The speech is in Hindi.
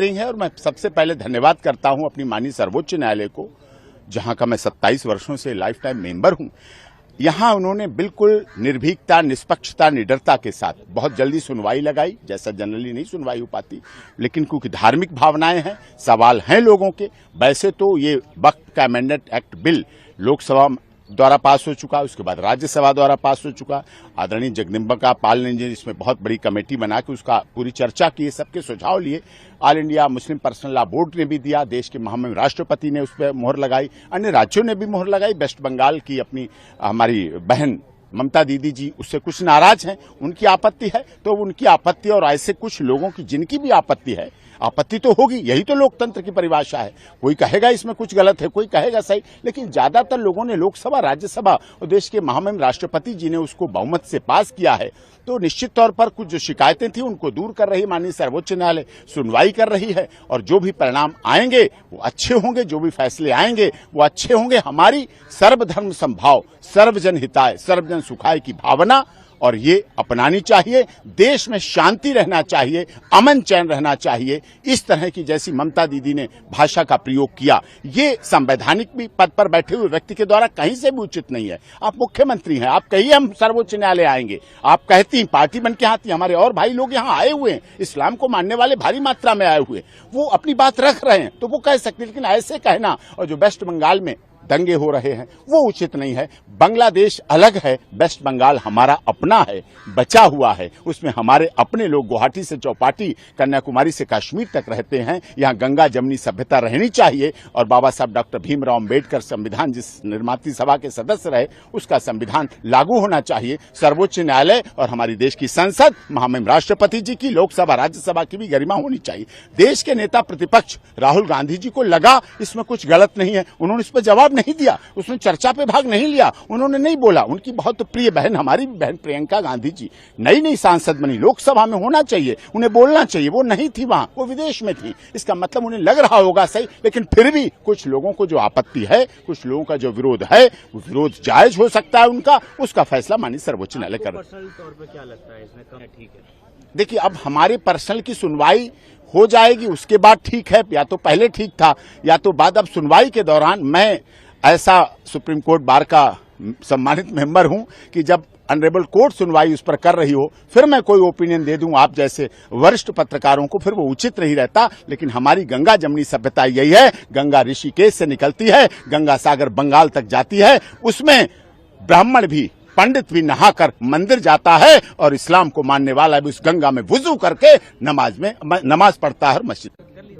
है और मैं सबसे पहले धन्यवाद करता हूं अपनी माननीय सर्वोच्च न्यायालय को, जहां का मैं 27 वर्षों से लाइफ टाइम मेंबर हूं। यहां उन्होंने बिल्कुल निर्भीकता, निष्पक्षता, निडरता के साथ बहुत जल्दी सुनवाई लगाई, जैसा जनरली नहीं सुनवाई हो पाती, लेकिन क्योंकि धार्मिक भावनाएं हैं, सवाल हैं लोगों के। वैसे तो ये वक्फ का अमेंडमेंट एक्ट बिल लोकसभा द्वारा पास हो चुका, उसके बाद राज्यसभा द्वारा पास हो चुका। आदरणीय जगदम्बिका पाल ने इसमें बहुत बड़ी कमेटी बना के उसका पूरी चर्चा की, सबके सुझाव लिए। All India Muslim personal law board ने भी दिया, देश के महामहिम राष्ट्रपति ने उस पर मोहर लगाई, अन्य राज्यों ने भी मोहर लगाई। वेस्ट बंगाल की अपनी हमारी बहन ममता दीदी जी उससे कुछ नाराज हैं, उनकी आपत्ति है, तो उनकी आपत्ति और ऐसे कुछ लोगों की जिनकी भी आपत्ति है, आपत्ति तो होगी, यही तो लोकतंत्र की परिभाषा है। कोई कहेगा इसमें कुछ गलत है, कोई कहेगा सही, लेकिन ज्यादातर लोगों ने लोकसभा, राज्यसभा और देश के महामहिम राष्ट्रपति जी ने उसको बहुमत से पास किया है। तो निश्चित तौर पर कुछ जो शिकायतें थी उनको दूर कर रही माननीय सर्वोच्च न्यायालय, सुनवाई कर रही है और जो भी परिणाम आएंगे वो अच्छे होंगे, जो भी फैसले आएंगे वो अच्छे होंगे। हमारी सर्वधर्म समभाव, सर्वजन हिताय, सर्वजन सुखाय की भावना और ये अपनानी चाहिए। देश में शांति रहना चाहिए, अमन चैन रहना चाहिए। इस तरह की जैसी ममता दीदी ने भाषा का प्रयोग किया, ये संवैधानिक भी पद पर बैठे हुए व्यक्ति के द्वारा कहीं से भी उचित नहीं है। आप मुख्यमंत्री हैं, आप कहिए हम सर्वोच्च न्यायालय आएंगे, आप कहती पार्टी बन के आती, हमारे और भाई लोग यहाँ आए हुए हैं, इस्लाम को मानने वाले भारी मात्रा में आए हुए, वो अपनी बात रख रहे हैं तो वो कह सकते, लेकिन ऐसे कहना और जो वेस्ट बंगाल में दंगे हो रहे हैं वो उचित नहीं है। बांग्लादेश अलग है, वेस्ट बंगाल हमारा अपना है, बचा हुआ है, उसमें हमारे अपने लोग गुवाहाटी से चौपाटी, कन्याकुमारी से कश्मीर तक रहते हैं। यहाँ गंगा जमनी सभ्यता रहनी चाहिए और बाबा साहब डॉक्टर भीमराव अम्बेडकर संविधान जिस निर्माती सभा के सदस्य रहे उसका संविधान लागू होना चाहिए। सर्वोच्च न्यायालय और हमारी देश की संसद, महामहिम राष्ट्रपति जी की, लोकसभा राज्यसभा की भी गरिमा होनी चाहिए। देश के नेता प्रतिपक्ष राहुल गांधी जी को लगा इसमें कुछ गलत नहीं है, उन्होंने इस पर जवाब नहीं दिया, उसने चर्चा पे भाग नहीं लिया, उन्होंने नहीं बोला। उनकी बहुत प्रिय बहन, हमारी बहन प्रियंका गांधी जी नई सांसद बनी, लोकसभा में होना चाहिए, उन्हें बोलना चाहिए, वो नहीं थी वहां, वो विदेश में थी। इसका मतलब उन्हें लग रहा होगा सही, लेकिन फिर भी कुछ लोगों को जो आपत्ति है, कुछ लोगों का जो विरोध है, वो विरोध जायज हो सकता है उनका, उसका फैसला माननीय सर्वोच्च न्यायालय कर। पर्सनल तौर पर क्या लगता है इसमें कम ठीक है? देखिए, अब हमारे पर्सनल की सुनवाई हो जाएगी, उसके बाद ठीक है, या तो पहले ठीक था या तो बाद। अब सुनवाई के दौरान मैं ऐसा सुप्रीम कोर्ट बार का सम्मानित मेंबर हूं कि जब ऑनरेबल कोर्ट सुनवाई उस पर कर रही हो फिर मैं कोई ओपिनियन दे दूं आप जैसे वरिष्ठ पत्रकारों को, फिर वो उचित नहीं रहता। लेकिन हमारी गंगा जमनी सभ्यता यही है, गंगा ऋषिकेश से निकलती है, गंगा सागर बंगाल तक जाती है, उसमें ब्राह्मण भी, पंडित भी नहाकर मंदिर जाता है और इस्लाम को मानने वाला भी उस गंगा में वुजू करके नमाज पढ़ता है मस्जिद।